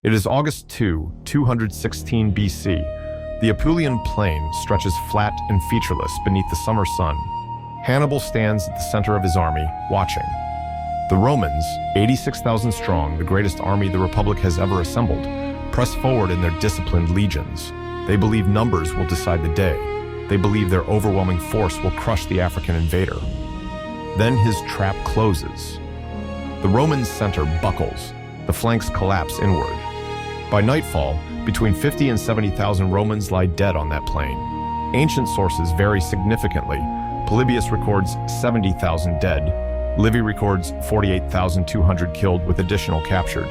It is August 216 BC. The Apulian plain stretches flat and featureless beneath the summer sun. Hannibal stands at the center of his army, watching. The Romans, 86,000 strong, the greatest army the Republic has ever assembled, press forward in their disciplined legions. They believe numbers will decide the day. They believe their overwhelming force will crush the African invader. Then his trap closes. The Roman center buckles. The flanks collapse inward. By nightfall, between 50 and 70,000 Romans lie dead on that plain. Ancient sources vary significantly. Polybius records 70,000 dead. Livy records 48,200 killed with additional captured.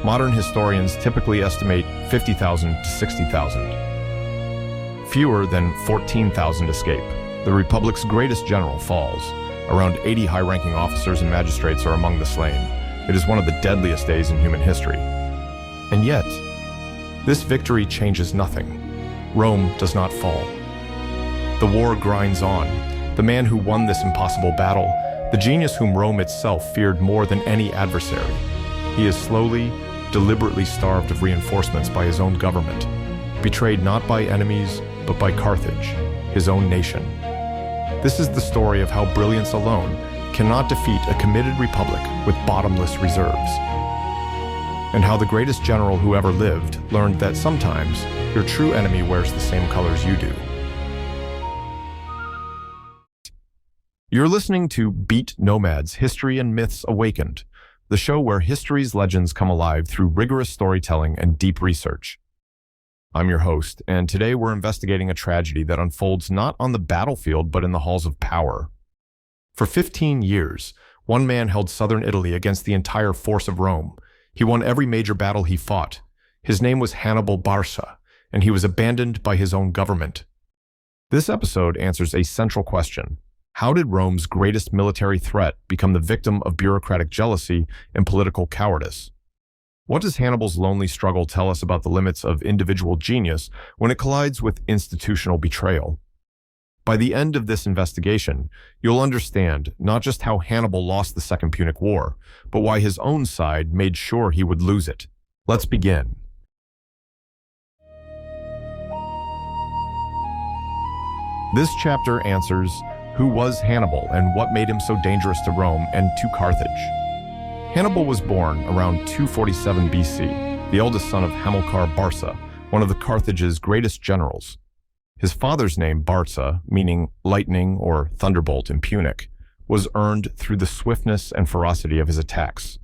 Modern historians typically estimate 50,000 to 60,000. Fewer than 14,000 escape. The Republic's greatest general falls. Around 80 high-ranking officers and magistrates are among the slain. It is one of the deadliest days in human history. And yet, this victory changes nothing. Rome does not fall. The war grinds on. The man who won this impossible battle, the genius whom Rome itself feared more than any adversary. He is slowly, deliberately starved of reinforcements by his own government, betrayed not by enemies, but by Carthage, his own nation. This is the story of how brilliance alone cannot defeat a committed republic with bottomless reserves. And how the greatest general who ever lived learned that sometimes your true enemy wears the same colors you do. You're listening to Beat Nomads: History and Myths Awakened, the show where history's legends come alive through rigorous storytelling and deep research. I'm your host, and today we're investigating a tragedy that unfolds not on the battlefield but in the halls of power. For 15 years, one man held southern Italy against the entire force of Rome. He won every major battle he fought. His name was Hannibal Barca, and he was abandoned by his own government. This episode answers a central question. How did Rome's greatest military threat become the victim of bureaucratic jealousy and political cowardice? What does Hannibal's lonely struggle tell us about the limits of individual genius when it collides with institutional betrayal? By the end of this investigation, you'll understand not just how Hannibal lost the Second Punic War, but why his own side made sure he would lose it. Let's begin. This chapter answers who was Hannibal and what made him so dangerous to Rome and to Carthage. Hannibal was born around 247 BC, the eldest son of Hamilcar Barca, one of the Carthage's greatest generals. His father's name, Barca, meaning lightning or thunderbolt in Punic, was earned through the swiftness and ferocity of his attacks.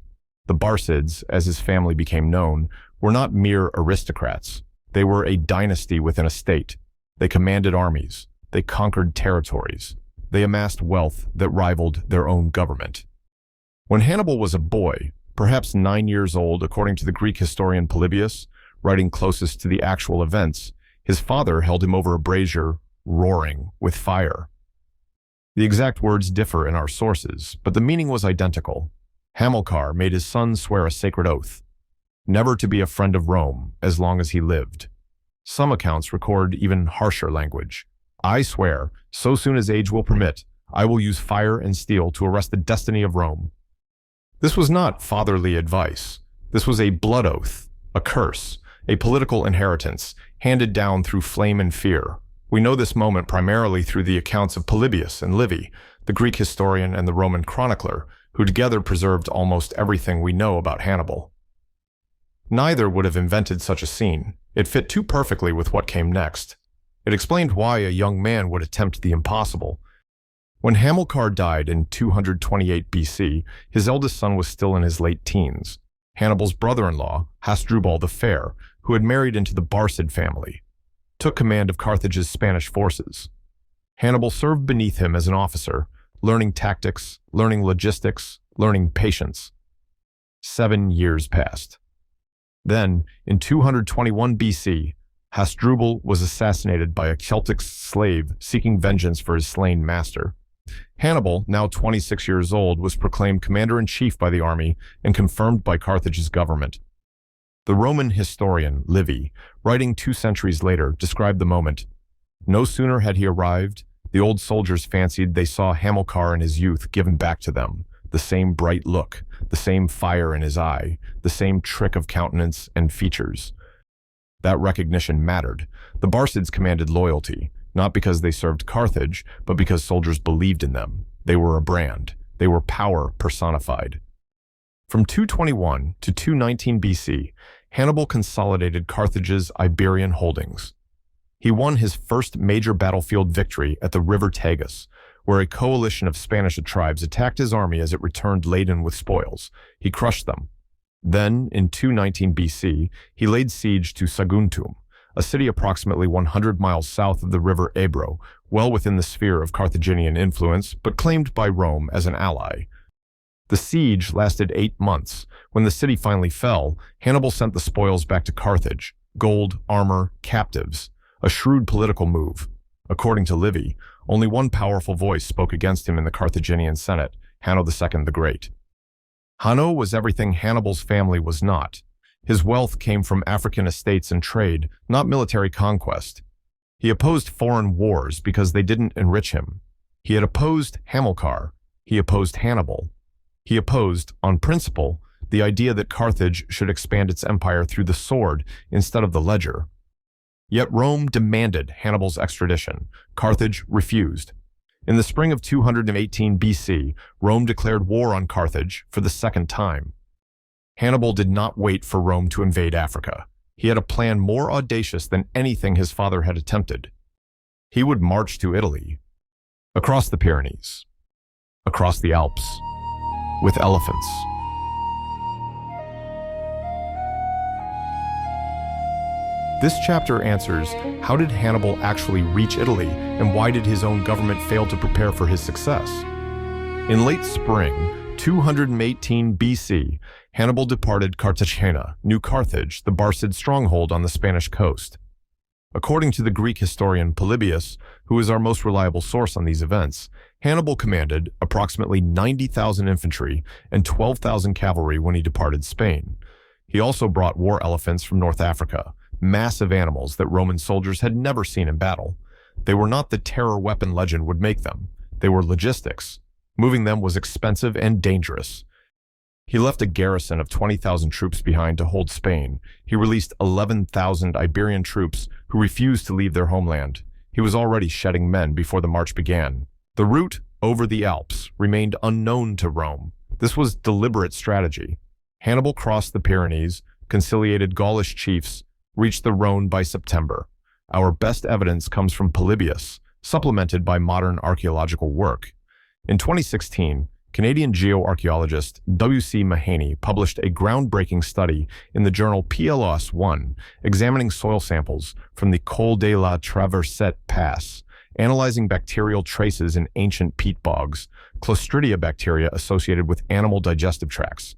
The Barcids, as his family became known, were not mere aristocrats. They were a dynasty within a state. They commanded armies. They conquered territories. They amassed wealth that rivaled their own government. When Hannibal was a boy, perhaps 9 years old according to the Greek historian Polybius, writing closest to the actual events, his father held him over a brazier, roaring with fire. The exact words differ in our sources, but the meaning was identical. Hamilcar made his son swear a sacred oath, never to be a friend of Rome as long as he lived. Some accounts record even harsher language. I swear, so soon as age will permit, I will use fire and steel to arrest the destiny of Rome. This was not fatherly advice. This was a blood oath, a curse, a political inheritance, handed down through flame and fear. We know this moment primarily through the accounts of Polybius and Livy, the Greek historian and the Roman chronicler, who together preserved almost everything we know about Hannibal. Neither would have invented such a scene. It fit too perfectly with what came next. It explained why a young man would attempt the impossible. When Hamilcar died in 228 BC, his eldest son was still in his late teens. Hannibal's brother-in-law, Hasdrubal the Fair, who had married into the Barcid family, took command of Carthage's Spanish forces. Hannibal served beneath him as an officer, learning tactics, learning logistics, learning patience. 7 years passed. Then, in 221 BC, Hasdrubal was assassinated by a Celtic slave seeking vengeance for his slain master. Hannibal, now 26 years old, was proclaimed commander-in-chief by the army and confirmed by Carthage's government. The Roman historian Livy, writing 2 centuries later, described the moment. No sooner had he arrived, the old soldiers fancied they saw Hamilcar in his youth given back to them. the same bright look, the same fire in his eye, the same trick of countenance and features. That recognition mattered. The Barcids commanded loyalty, not because they served Carthage, but because soldiers believed in them. They were a brand. They were power personified. From 221 to 219 BC, Hannibal consolidated Carthage's Iberian holdings. He won his first major battlefield victory at the river Tagus, where a coalition of Spanish tribes attacked his army as it returned laden with spoils. He crushed them. Then, in 219 BC, he laid siege to Saguntum, a city approximately 100 miles south of the river Ebro, well within the sphere of Carthaginian influence, but claimed by Rome as an ally. The siege lasted 8 months. When the city finally fell, Hannibal sent the spoils back to Carthage: gold, armor, captives. A shrewd political move. According to Livy, only one powerful voice spoke against him in the Carthaginian Senate: Hanno II the Great. Hanno was everything Hannibal's family was not. His wealth came from African estates and trade, not military conquest. He opposed foreign wars because they didn't enrich him. He had opposed Hamilcar. He opposed Hannibal. He opposed, on principle, the idea that Carthage should expand its empire through the sword instead of the ledger. Yet Rome demanded Hannibal's extradition. Carthage refused. In the spring of 218 BC, Rome declared war on Carthage for the second time. Hannibal did not wait for Rome to invade Africa. He had a plan more audacious than anything his father had attempted. He would march to Italy, across the Pyrenees, across the Alps, with elephants. This chapter answers, how did Hannibal actually reach Italy, and why did his own government fail to prepare for his success? In late spring, 218 BC, Hannibal departed Cartagena, New Carthage, the Barcid stronghold on the Spanish coast. According to the Greek historian Polybius, who is our most reliable source on these events, Hannibal commanded approximately 90,000 infantry and 12,000 cavalry when he departed Spain. He also brought war elephants from North Africa, massive animals that Roman soldiers had never seen in battle. They were not the terror weapon legend would make them. They were logistics. Moving them was expensive and dangerous. He left a garrison of 20,000 troops behind to hold Spain. He released 11,000 Iberian troops who refused to leave their homeland. He was already shedding men before the march began. The route over the Alps remained unknown to Rome. This was deliberate strategy. Hannibal crossed the Pyrenees, conciliated Gaulish chiefs, reached the Rhone by September. Our best evidence comes from Polybius, supplemented by modern archaeological work. In 2016, Canadian geoarchaeologist W.C. Mahaney published a groundbreaking study in the journal PLOS 1, examining soil samples from the Col de la Traversette Pass, analyzing bacterial traces in ancient peat bogs, Clostridia bacteria associated with animal digestive tracts.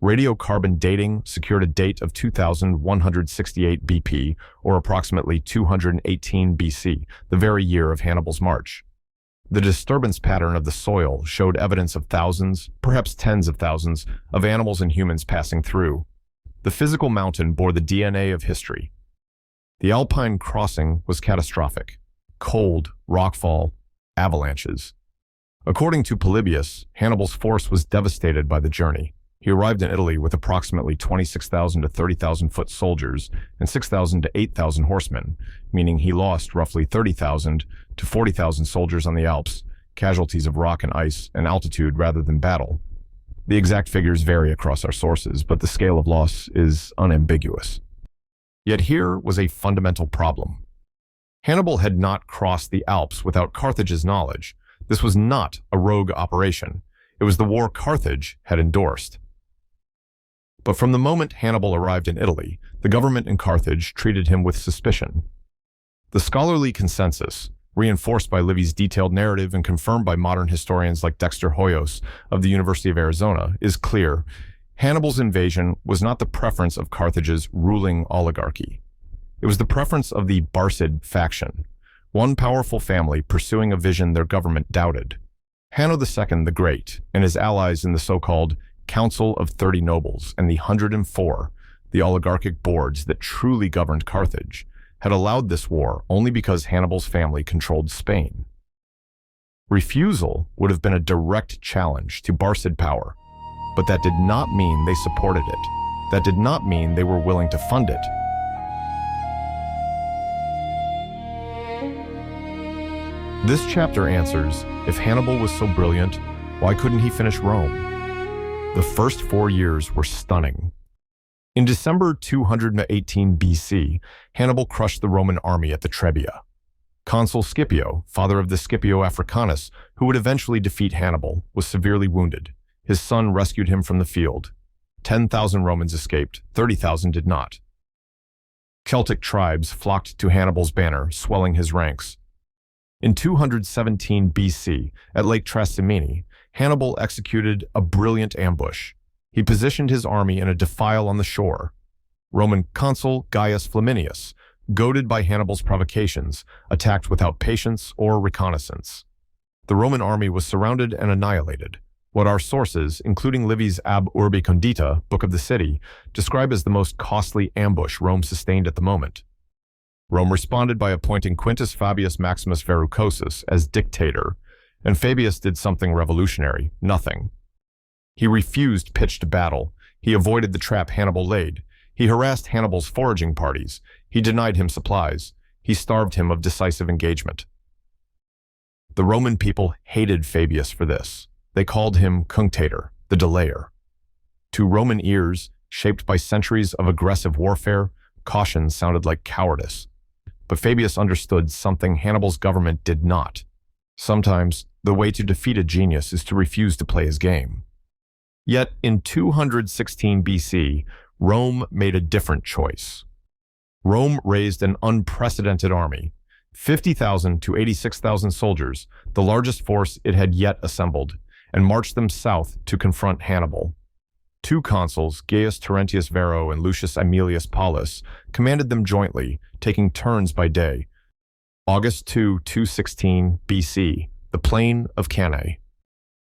Radiocarbon dating secured a date of 2168 BP, or approximately 218 BC, the very year of Hannibal's march. The disturbance pattern of the soil showed evidence of thousands, perhaps tens of thousands, of animals and humans passing through. The physical mountain bore the DNA of history. The Alpine crossing was catastrophic. Cold, rockfall, avalanches. According to Polybius, Hannibal's force was devastated by the journey. He arrived in Italy with approximately 26,000 to 30,000 foot soldiers and 6,000 to 8,000 horsemen, meaning he lost roughly 30,000 to 40,000 soldiers on the Alps, casualties of rock and ice, and altitude rather than battle. The exact figures vary across our sources, but the scale of loss is unambiguous. Yet here was a fundamental problem. Hannibal had not crossed the Alps without Carthage's knowledge. This was not a rogue operation. It was the war Carthage had endorsed. But from the moment Hannibal arrived in Italy, the government in Carthage treated him with suspicion. The scholarly consensus, reinforced by Livy's detailed narrative and confirmed by modern historians like Dexter Hoyos of the University of Arizona, is clear. Hannibal's invasion was not the preference of Carthage's ruling oligarchy. It was the preference of the Barcid faction, one powerful family pursuing a vision their government doubted. Hanno II the Great and his allies in the so-called Council of 30 Nobles and the 104, the oligarchic boards that truly governed Carthage, had allowed this war only because Hannibal's family controlled Spain. Refusal would have been a direct challenge to Barcid power, but that did not mean they supported it. That did not mean they were willing to fund it. This chapter answers, if Hannibal was so brilliant, why couldn't he finish Rome? The first 4 years were stunning. In December 218 BC, Hannibal crushed the Roman army at the Trebia. Consul Scipio, father of the Scipio Africanus, who would eventually defeat Hannibal, was severely wounded. His son rescued him from the field. 10,000 Romans escaped, 30,000 did not. Celtic tribes flocked to Hannibal's banner, swelling his ranks. In 217 BC, at Lake Trasimene, Hannibal executed a brilliant ambush. He positioned his army in a defile on the shore. Roman consul Gaius Flaminius, goaded by Hannibal's provocations, attacked without patience or reconnaissance. The Roman army was surrounded and annihilated, what our sources, including Livy's Ab Urbi Condita, Book of the City, describe as the most costly ambush Rome sustained at the moment. Rome responded by appointing Quintus Fabius Maximus Verrucosus as dictator, and Fabius did something revolutionary: nothing. He refused pitched battle. He avoided the trap Hannibal laid. He harassed Hannibal's foraging parties. He denied him supplies. He starved him of decisive engagement. The Roman people hated Fabius for this. They called him cunctator, the delayer. To Roman ears, shaped by centuries of aggressive warfare, caution sounded like cowardice. But Fabius understood something Hannibal's government did not. Sometimes, the way to defeat a genius is to refuse to play his game. Yet, in 216 BC, Rome made a different choice. Rome raised an unprecedented army, 50,000 to 86,000 soldiers, the largest force it had yet assembled, and marched them south to confront Hannibal. 2 consuls, Gaius Terentius Varro and Lucius Aemilius Paulus, commanded them jointly, taking turns by day. August 2, 216 BC, the plain of Cannae.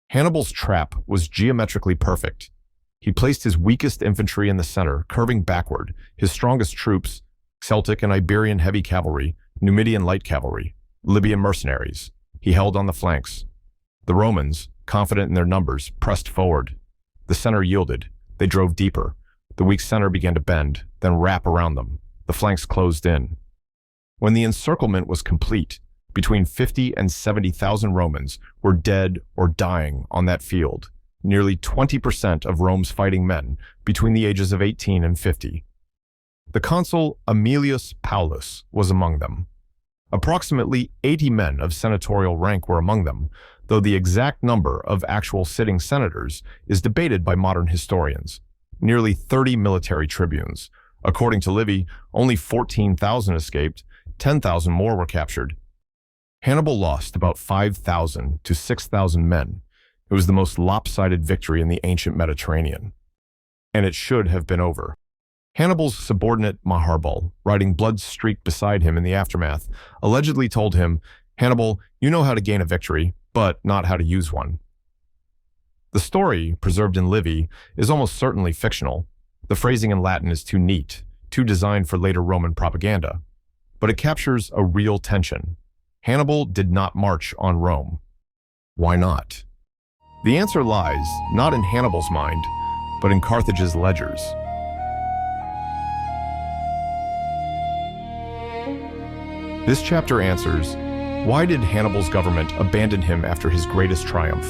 Hannibal's trap was geometrically perfect. He placed his weakest infantry in the center, curving backward, his strongest troops, Celtic and Iberian heavy cavalry, Numidian light cavalry, Libyan mercenaries, he held on the flanks. The Romans, confident in their numbers, pressed forward. The center yielded. They drove deeper. The weak center began to bend, then wrap around them. The flanks closed in. When the encirclement was complete, between 50 and 70,000 Romans were dead or dying on that field, nearly 20% of Rome's fighting men between the ages of 18 and 50. The consul Aemilius Paulus was among them. Approximately 80 men of senatorial rank were among them, though the exact number of actual sitting senators is debated by modern historians. Nearly 30 military tribunes. According to Livy, only 14,000 escaped, 10,000 more were captured. Hannibal lost about 5,000 to 6,000 men. It was the most lopsided victory in the ancient Mediterranean. And it should have been over. Hannibal's subordinate Maharbal, riding blood-streaked beside him in the aftermath, allegedly told him, "Hannibal, you know how to gain a victory, but not how to use one." The story, preserved in Livy, is almost certainly fictional. The phrasing in Latin is too neat, too designed for later Roman propaganda. But it captures a real tension. Hannibal did not march on Rome. Why not? The answer lies not in Hannibal's mind, but in Carthage's ledgers. This chapter answers, why did Hannibal's government abandon him after his greatest triumph?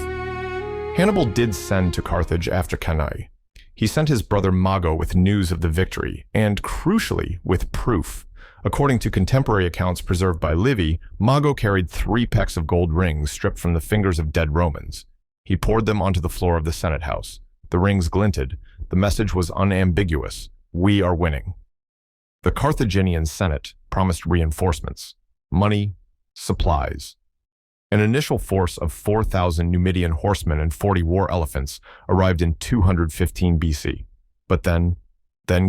Hannibal did send to Carthage after Cannae. He sent his brother Mago with news of the victory, and crucially, with proof. According to contemporary accounts preserved by Livy, Mago carried 3 pecks of gold rings stripped from the fingers of dead Romans. He poured them onto the floor of the Senate house. The rings glinted. The message was unambiguous. We are winning. The Carthaginian Senate promised reinforcements, money, supplies. An initial force of 4,000 Numidian horsemen and 40 war elephants arrived in 215 BC. But then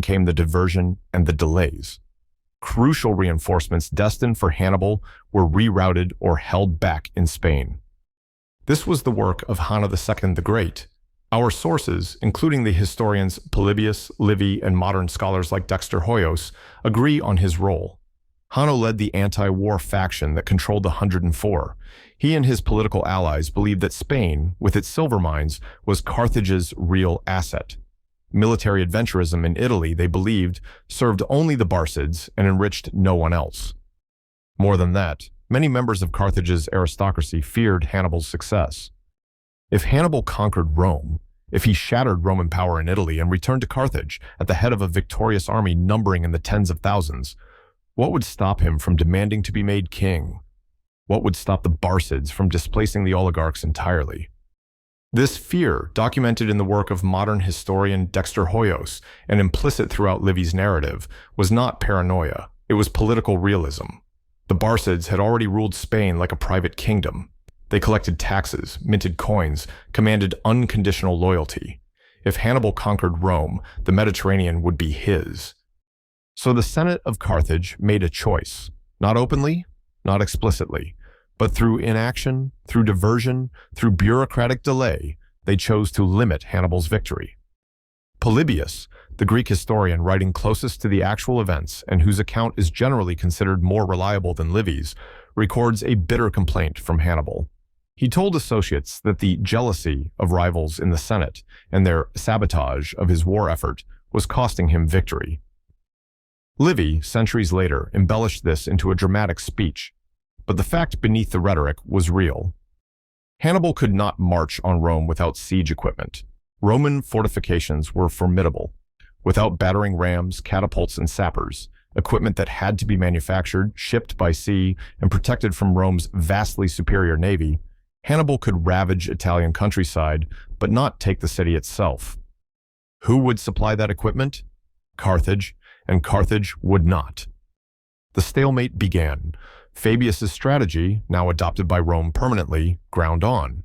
came the diversion and the delays. Crucial reinforcements destined for Hannibal were rerouted or held back in Spain. This was the work of Hanno II the Great. Our sources, including the historians Polybius, Livy, and modern scholars like Dexter Hoyos, agree on his role. Hanno led the anti-war faction that controlled the 104. He and his political allies believed that Spain, with its silver mines, was Carthage's real asset. Military adventurism in Italy, they believed, served only the Barcids and enriched no one else. More than that, many members of Carthage's aristocracy feared Hannibal's success. If Hannibal conquered Rome, if he shattered Roman power in Italy and returned to Carthage at the head of a victorious army numbering in the tens of thousands, what would stop him from demanding to be made king? What would stop the Barcids from displacing the oligarchs entirely? This fear, documented in the work of modern historian Dexter Hoyos and implicit throughout Livy's narrative, was not paranoia, it was political realism. The Barcids had already ruled Spain like a private kingdom. They collected taxes, minted coins, commanded unconditional loyalty. If Hannibal conquered Rome, the Mediterranean would be his. So the Senate of Carthage made a choice, not openly, not explicitly, but through inaction, through diversion, through bureaucratic delay, they chose to limit Hannibal's victory. Polybius, the Greek historian writing closest to the actual events and whose account is generally considered more reliable than Livy's, records a bitter complaint from Hannibal. He told associates that the jealousy of rivals in the Senate and their sabotage of his war effort was costing him victory. Livy, centuries later, embellished this into a dramatic speech, but the fact beneath the rhetoric was real. Hannibal could not march on Rome without siege equipment. Roman fortifications were formidable. Without battering rams, catapults, and sappers, equipment that had to be manufactured, shipped by sea, and protected from Rome's vastly superior navy, Hannibal could ravage Italian countryside, but not take the city itself. Who would supply that equipment? Carthage, and Carthage would not. The stalemate began. Fabius's strategy, now adopted by Rome permanently, ground on.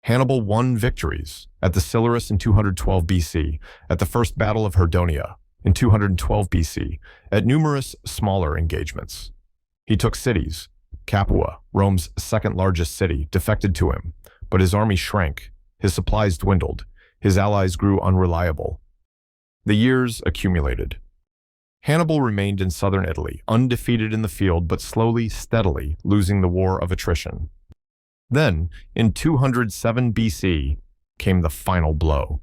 Hannibal won victories at the Silurus in 212 BC, at the First Battle of Herdonia in 212 BC, at numerous smaller engagements. He took cities. Capua, Rome's second largest city, defected to him, but his army shrank, his supplies dwindled, his allies grew unreliable. The years accumulated. Hannibal remained in southern Italy, undefeated in the field but slowly, steadily losing the war of attrition. Then, in 207 BC, came the final blow.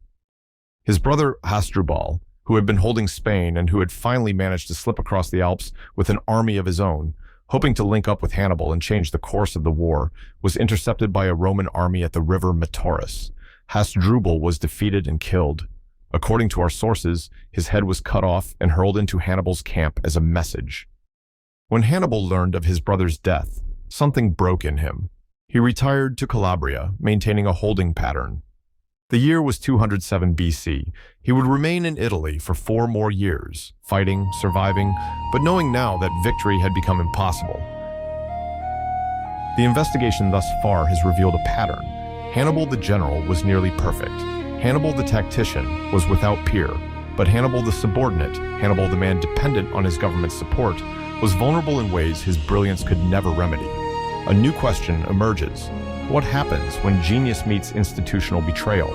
His brother Hasdrubal, who had been holding Spain and who had finally managed to slip across the Alps with an army of his own, hoping to link up with Hannibal and change the course of the war, was intercepted by a Roman army at the river Metaurus. Hasdrubal was defeated and killed. According to our sources, his head was cut off and hurled into Hannibal's camp as a message. When Hannibal learned of his brother's death, something broke in him. He retired to Calabria, maintaining a holding pattern. The year was 207 BC. He would remain in Italy for 4 more years, fighting, surviving, but knowing now that victory had become impossible. The investigation thus far has revealed a pattern. Hannibal the general was nearly perfect. Hannibal the tactician was without peer, but Hannibal the subordinate, Hannibal the man dependent on his government's support, was vulnerable in ways his brilliance could never remedy. A new question emerges. What happens when genius meets institutional betrayal?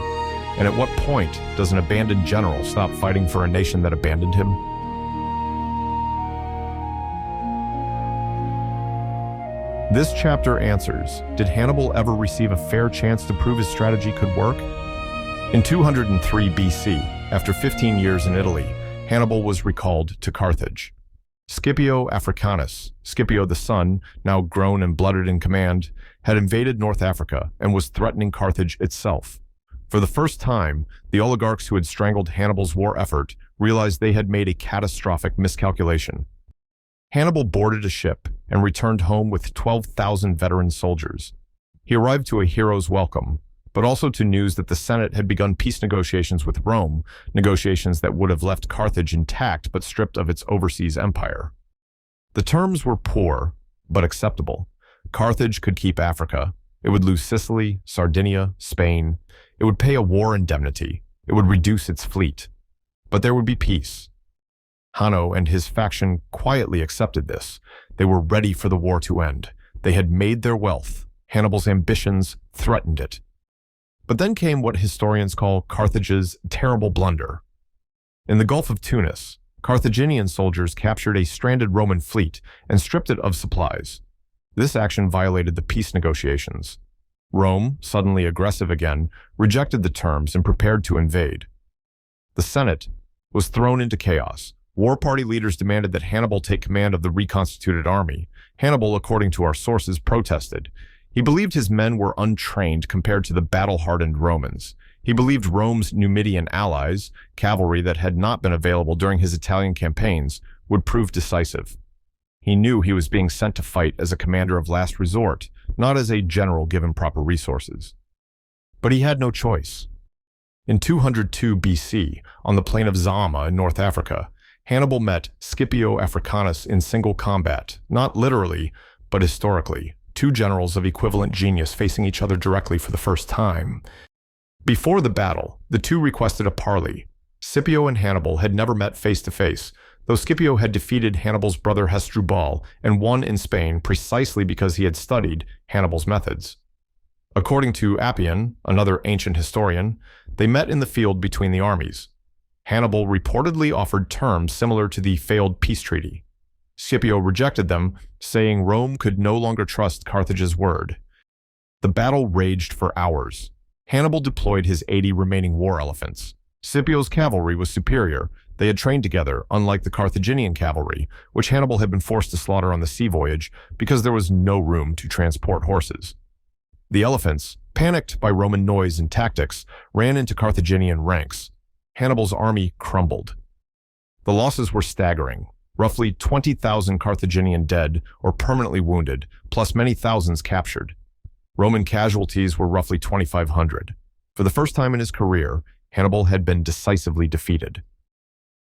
And at what point does an abandoned general stop fighting for a nation that abandoned him? This chapter answers, did Hannibal ever receive a fair chance to prove his strategy could work? In 203 BC, after 15 years in Italy, Hannibal was recalled to Carthage. Scipio Africanus, Scipio the son, now grown and blooded in command, had invaded North Africa and was threatening Carthage itself. For the first time, the oligarchs who had strangled Hannibal's war effort realized they had made a catastrophic miscalculation. Hannibal boarded a ship and returned home with 12,000 veteran soldiers. He arrived to a hero's welcome, but also to news that the Senate had begun peace negotiations with Rome, negotiations that would have left Carthage intact but stripped of its overseas empire. The terms were poor, but acceptable. Carthage could keep Africa. It would lose Sicily, Sardinia, Spain. It would pay a war indemnity. It would reduce its fleet. But there would be peace. Hanno and his faction quietly accepted this. They were ready for the war to end. They had made their wealth. Hannibal's ambitions threatened it. But then came what historians call Carthage's terrible blunder. In the Gulf of Tunis, Carthaginian soldiers captured a stranded Roman fleet and stripped it of supplies. This action violated the peace negotiations. Rome, suddenly aggressive again, rejected the terms and prepared to invade. The Senate was thrown into chaos. War party leaders demanded that Hannibal take command of the reconstituted army. Hannibal, according to our sources, protested. He believed his men were untrained compared to the battle-hardened Romans. He believed Rome's Numidian allies, cavalry that had not been available during his Italian campaigns, would prove decisive. He knew he was being sent to fight as a commander of last resort, not as a general given proper resources. But he had no choice. In 202 BC, on the plain of Zama in North Africa, Hannibal met Scipio Africanus in single combat, not literally, but historically, two generals of equivalent genius facing each other directly for the first time. Before the battle, the two requested a parley. Scipio and Hannibal had never met face-to-face, though Scipio had defeated Hannibal's brother Hasdrubal and won in Spain precisely because he had studied Hannibal's methods. According to Appian, another ancient historian, they met in the field between the armies. Hannibal reportedly offered terms similar to the failed peace treaty. Scipio rejected them, saying Rome could no longer trust Carthage's word. The battle raged for hours. Hannibal deployed his 80 remaining war elephants. Scipio's cavalry was superior. They had trained together, unlike the Carthaginian cavalry, which Hannibal had been forced to slaughter on the sea voyage because there was no room to transport horses. The elephants, panicked by Roman noise and tactics, ran into Carthaginian ranks. Hannibal's army crumbled. The losses were staggering. Roughly 20,000 Carthaginian dead or permanently wounded, plus many thousands captured. Roman casualties were roughly 2,500. For the first time in his career, Hannibal had been decisively defeated.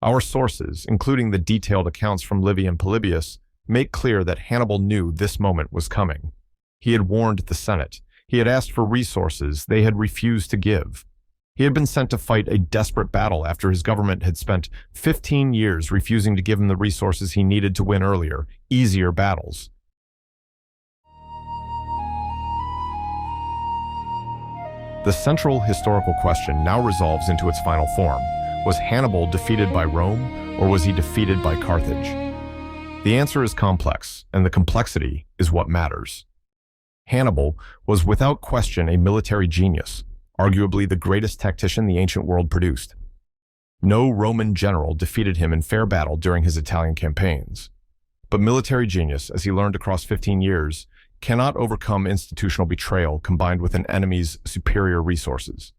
Our sources, including the detailed accounts from Livy and Polybius, make clear that Hannibal knew this moment was coming. He had warned the Senate. He had asked for resources they had refused to give. He had been sent to fight a desperate battle after his government had spent 15 years refusing to give him the resources he needed to win earlier, easier battles. The central historical question now resolves into its final form. Was Hannibal defeated by Rome, or was he defeated by Carthage? The answer is complex, and the complexity is what matters. Hannibal was without question a military genius, arguably the greatest tactician the ancient world produced. No Roman general defeated him in fair battle during his Italian campaigns. But military genius, as he learned across 15 years, cannot overcome institutional betrayal combined with an enemy's superior resources.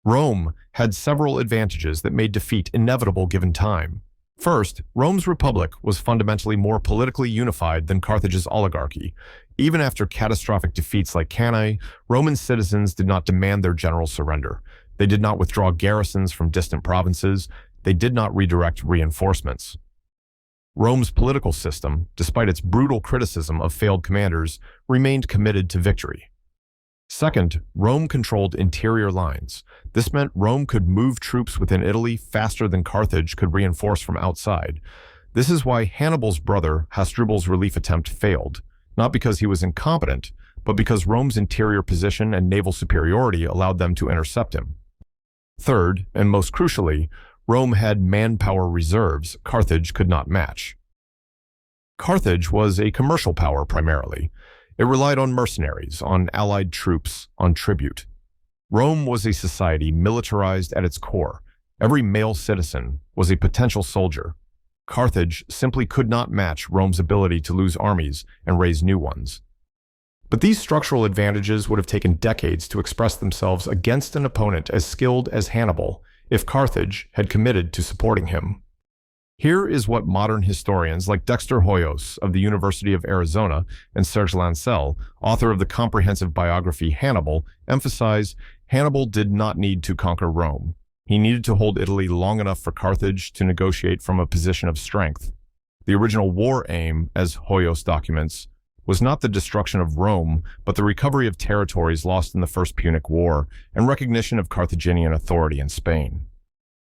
Rome had several advantages that made defeat inevitable given time. First, Rome's republic was fundamentally more politically unified than Carthage's oligarchy. Even after catastrophic defeats like Cannae, Roman citizens did not demand their generals surrender. They did not withdraw garrisons from distant provinces. They did not redirect reinforcements. Rome's political system, despite its brutal criticism of failed commanders, remained committed to victory. Second, Rome controlled interior lines. This meant Rome could move troops within Italy faster than Carthage could reinforce from outside. This is why Hannibal's brother, Hasdrubal's relief attempt failed, not because he was incompetent, but because Rome's interior position and naval superiority allowed them to intercept him. Third, and most crucially, Rome had manpower reserves Carthage could not match. Carthage was a commercial power primarily. It relied on mercenaries, on allied troops, on tribute. Rome was a society militarized at its core. Every male citizen was a potential soldier. Carthage simply could not match Rome's ability to lose armies and raise new ones. But these structural advantages would have taken decades to express themselves against an opponent as skilled as Hannibal if Carthage had committed to supporting him. Here is what modern historians like Dexter Hoyos of the University of Arizona and Serge Lancel, author of the comprehensive biography Hannibal, emphasize: Hannibal did not need to conquer Rome. He needed to hold Italy long enough for Carthage to negotiate from a position of strength. The original war aim, as Hoyos documents, was not the destruction of Rome, but the recovery of territories lost in the First Punic War and recognition of Carthaginian authority in Spain.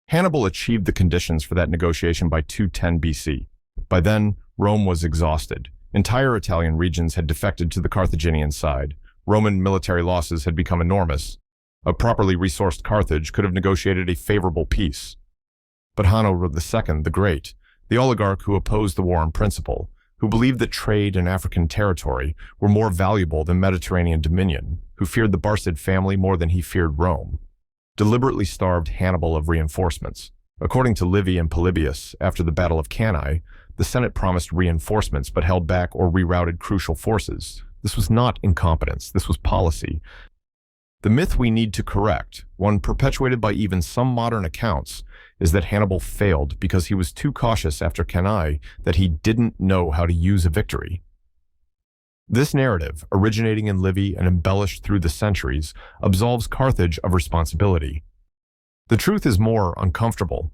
Hannibal achieved the conditions for that negotiation by 210 BC. By then, Rome was exhausted. Entire Italian regions had defected to the Carthaginian side. Roman military losses had become enormous. A properly resourced Carthage could have negotiated a favorable peace. But Hanno II the Great, the oligarch who opposed the war in principle, who believed that trade and African territory were more valuable than Mediterranean dominion, who feared the Barcid family more than he feared Rome, deliberately starved Hannibal of reinforcements. According to Livy and Polybius, after the Battle of Cannae, the Senate promised reinforcements but held back or rerouted crucial forces. This was not incompetence, this was policy. The myth we need to correct, one perpetuated by even some modern accounts, is that Hannibal failed because he was too cautious after Cannae, that he didn't know how to use a victory. This narrative, originating in Livy and embellished through the centuries, absolves Carthage of responsibility. The truth is more uncomfortable.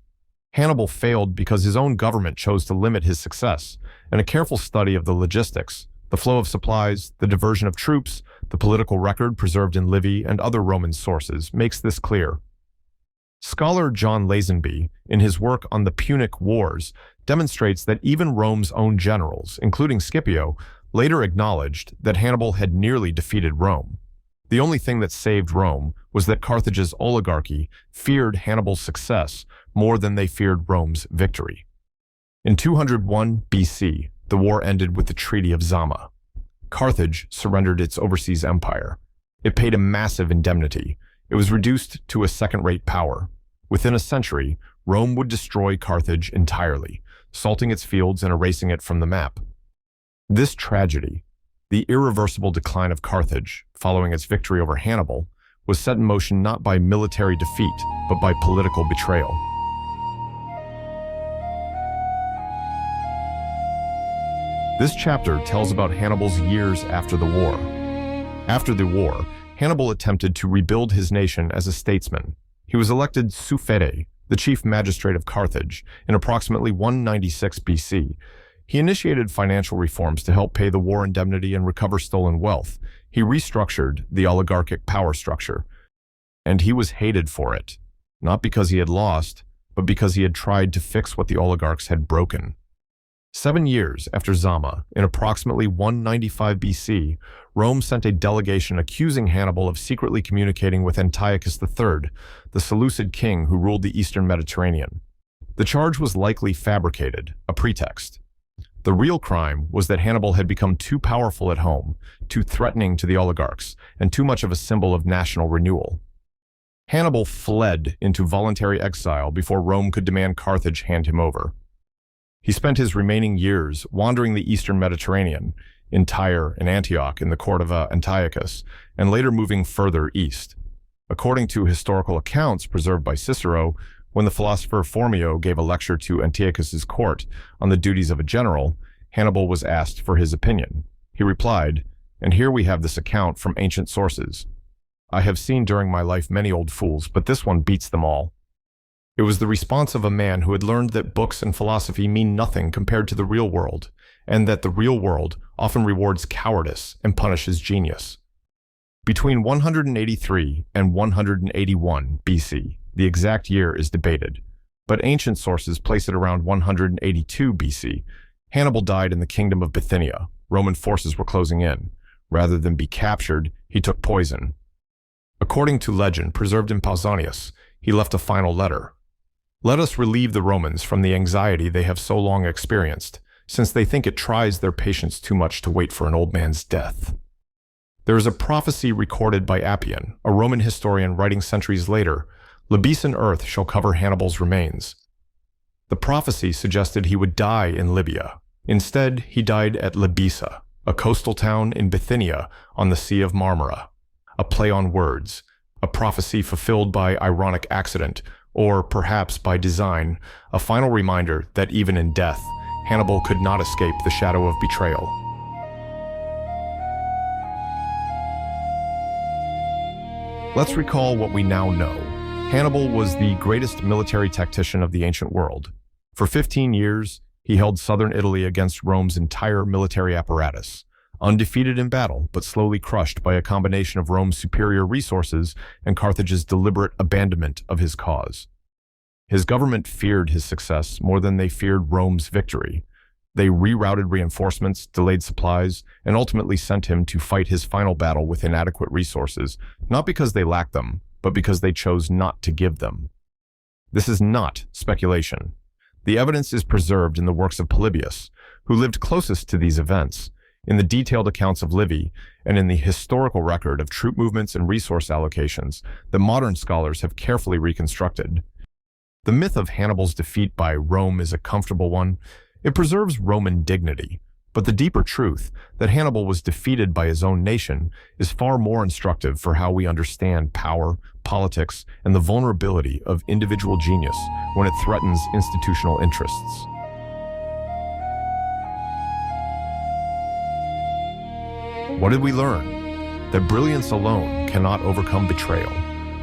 Hannibal failed because his own government chose to limit his success, and a careful study of the logistics, the flow of supplies, the diversion of troops, the political record preserved in Livy and other Roman sources makes this clear. Scholar John Lazenby, in his work on the Punic Wars, demonstrates that even Rome's own generals, including Scipio, later acknowledged that Hannibal had nearly defeated Rome. The only thing that saved Rome was that Carthage's oligarchy feared Hannibal's success more than they feared Rome's victory. In 201 BC, the war ended with the Treaty of Zama. Carthage surrendered its overseas empire. It paid a massive indemnity. It was reduced to a second-rate power. Within a century, Rome would destroy Carthage entirely, salting its fields and erasing it from the map. This tragedy, the irreversible decline of Carthage, following its victory over Hannibal, was set in motion not by military defeat, but by political betrayal. This chapter tells about Hannibal's years after the war. After the war, Hannibal attempted to rebuild his nation as a statesman. He was elected suffete, the chief magistrate of Carthage, in approximately 196 BC. He initiated financial reforms to help pay the war indemnity and recover stolen wealth. He restructured the oligarchic power structure, and he was hated for it, not because he had lost, but because he had tried to fix what the oligarchs had broken. 7 years after Zama, in approximately 195 BC, Rome sent a delegation accusing Hannibal of secretly communicating with Antiochus III, the Seleucid king who ruled the eastern Mediterranean. The charge was likely fabricated, a pretext. The real crime was that Hannibal had become too powerful at home, too threatening to the oligarchs, and too much of a symbol of national renewal. Hannibal fled into voluntary exile before Rome could demand Carthage hand him over. He spent his remaining years wandering the eastern Mediterranean, in Tyre and Antioch in the court of Antiochus, and later moving further east. According to historical accounts preserved by Cicero, when the philosopher Phormio gave a lecture to Antiochus's court on the duties of a general, Hannibal was asked for his opinion. He replied, and here we have this account from ancient sources. I have seen during my life many old fools, but this one beats them all. It was the response of a man who had learned that books and philosophy mean nothing compared to the real world, and that the real world often rewards cowardice and punishes genius. Between 183 and 181 BC, the exact year is debated, but ancient sources place it around 182 BC. Hannibal died in the kingdom of Bithynia. Roman forces were closing in. Rather than be captured, he took poison. According to legend preserved in Pausanias, he left a final letter. Let us relieve the Romans from the anxiety they have so long experienced, since they think it tries their patience too much to wait for an old man's death. There is a prophecy recorded by Appian, a Roman historian writing centuries later, Libyan earth shall cover Hannibal's remains. The prophecy suggested he would die in Libya. Instead, he died at Libisa, a coastal town in Bithynia on the Sea of Marmara. A play on words, a prophecy fulfilled by ironic accident, or perhaps by design, a final reminder that even in death, Hannibal could not escape the shadow of betrayal. Let's recall what we now know. Hannibal was the greatest military tactician of the ancient world. For 15 years, he held southern Italy against Rome's entire military apparatus. Undefeated in battle, but slowly crushed by a combination of Rome's superior resources and Carthage's deliberate abandonment of his cause. His government feared his success more than they feared Rome's victory. They rerouted reinforcements, delayed supplies, and ultimately sent him to fight his final battle with inadequate resources, not because they lacked them, but because they chose not to give them. This is not speculation. The evidence is preserved in the works of Polybius, who lived closest to these events, in the detailed accounts of Livy, and in the historical record of troop movements and resource allocations that modern scholars have carefully reconstructed. The myth of Hannibal's defeat by Rome is a comfortable one. It preserves Roman dignity, but the deeper truth that Hannibal was defeated by his own nation is far more instructive for how we understand power, politics, and the vulnerability of individual genius when it threatens institutional interests. What did we learn? That brilliance alone cannot overcome betrayal,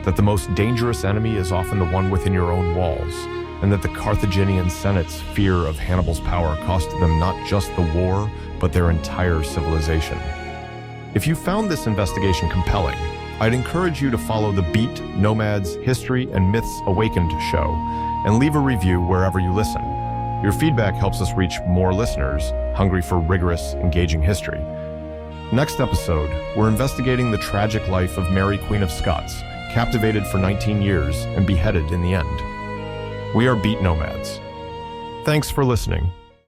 that the most dangerous enemy is often the one within your own walls, and that the Carthaginian Senate's fear of Hannibal's power costed them not just the war, but their entire civilization. If you found this investigation compelling, I'd encourage you to follow the Beat, Nomads, History, and Myths Awakened show, and leave a review wherever you listen. Your feedback helps us reach more listeners hungry for rigorous, engaging history. Next episode, we're investigating the tragic life of Mary, Queen of Scots, captivated for 19 years and beheaded in the end. We are Beat Nomads. Thanks for listening.